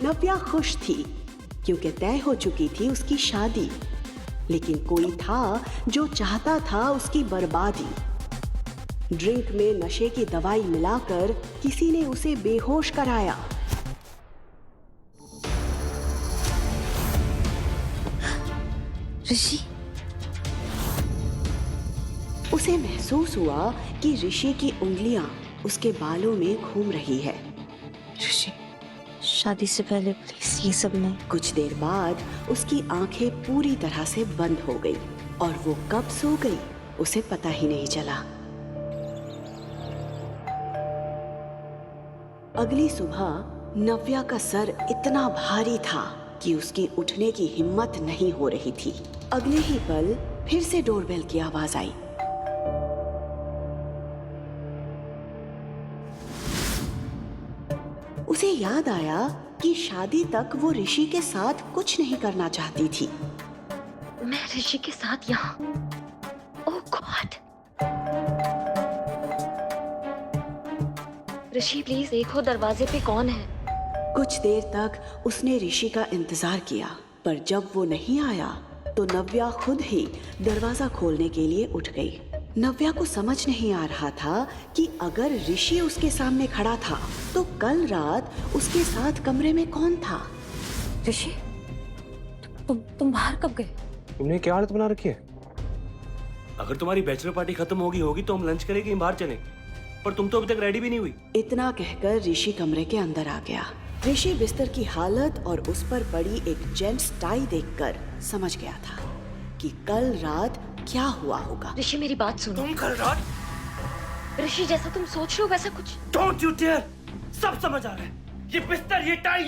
नव्या खुश थी क्योंकि तय हो चुकी थी उसकी शादी, लेकिन कोई था जो चाहता था उसकी बर्बादी। ड्रिंक में नशे की दवाई मिलाकर किसी ने उसे बेहोश कराया। ऋषि, उसे महसूस हुआ कि ऋषि की उंगलियां उसके बालों में घूम रही है। ऋषि, शादी से पहले प्लीज ये सब नहीं। कुछ देर बाद उसकी आंखें पूरी तरह से बंद हो गई और वो कब सो गई उसे पता ही नहीं चला। अगली सुबह नव्या का सर इतना भारी था कि उसकी उठने की हिम्मत नहीं हो रही थी। अगले ही पल फिर से डोरबेल की आवाज आई। उसे याद आया कि शादी तक वो ऋषि के साथ कुछ नहीं करना चाहती थी। मैं ऋषि के साथ यहाँ? ओह गॉड! ऋषि प्लीज देखो दरवाजे पे कौन है। कुछ देर तक उसने ऋषि का इंतजार किया, पर जब वो नहीं आया तो नव्या खुद ही दरवाजा खोलने के लिए उठ गई। नव्या को समझ नहीं आ रहा था कि अगर ऋषि उसके सामने खड़ा था तो कल रात उसके साथ कमरे में कौन था। ऋषि, तुम बाहर कब गए? तुमने क्या हालत बना रखी है? अगर तुम्हारी बैचलर पार्टी खत्म होगी तो हम लंच करेंगे, बाहर चलें। पर तुम तो अभी तक रेडी भी नहीं हुई। इतना कहकर ऋषि कमरे के अंदर आ गया। ऋषि बिस्तर की हालत और उस पर पड़ी एक जेंट्स टाई देखकर समझ गया था कि कल रात क्या हुआ होगा। ऋषि मेरी बात सुनो। तुम कल रात? ऋषि जैसा तुम सोच रहे हो वैसा कुछ। Don't you dare! सब समझ आ रहा है। ये बिस्तर, ये टाई,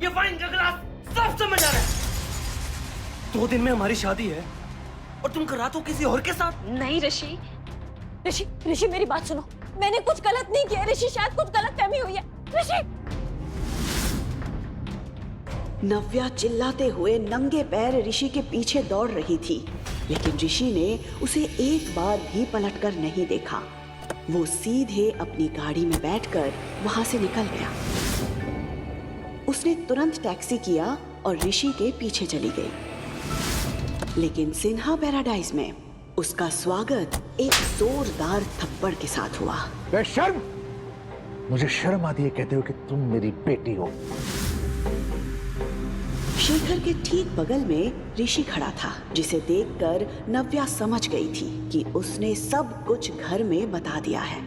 ये वाइन का ग्लास, सब समझ आ रहा है। 2 दिन में हमारी शादी है और तुम कल रात हो किसी और के साथ। नहीं ऋषि, ऋषि मेरी बात सुनो। मैंने कुछ गलत नहीं किया ऋषि, शायद कुछ गलतफहमी हुई है। ऋषि! नव्या चिल्लाते हुए नंगे पैर ऋषि के पीछे दौड़ रही थी, लेकिन ऋषि ने उसे एक बार भी पलटकर नहीं देखा। वो सीधे अपनी गाड़ी में बैठकर वहां से निकल गया। उसने तुरंत टैक्सी किया और ऋषि के पीछे चली गई। लेकिन सिन्हा पैराडाइज में उसका स्वागत एक जोरदार थप्पड़ के साथ हुआ। बेशर्म! मुझे शर्म आती है कहते हो कि तुम मेरी बेटी हो। शेखर के ठीक बगल में ऋषि खड़ा था, जिसे देखकर नव्या समझ गई थी कि उसने सब कुछ घर में बता दिया है।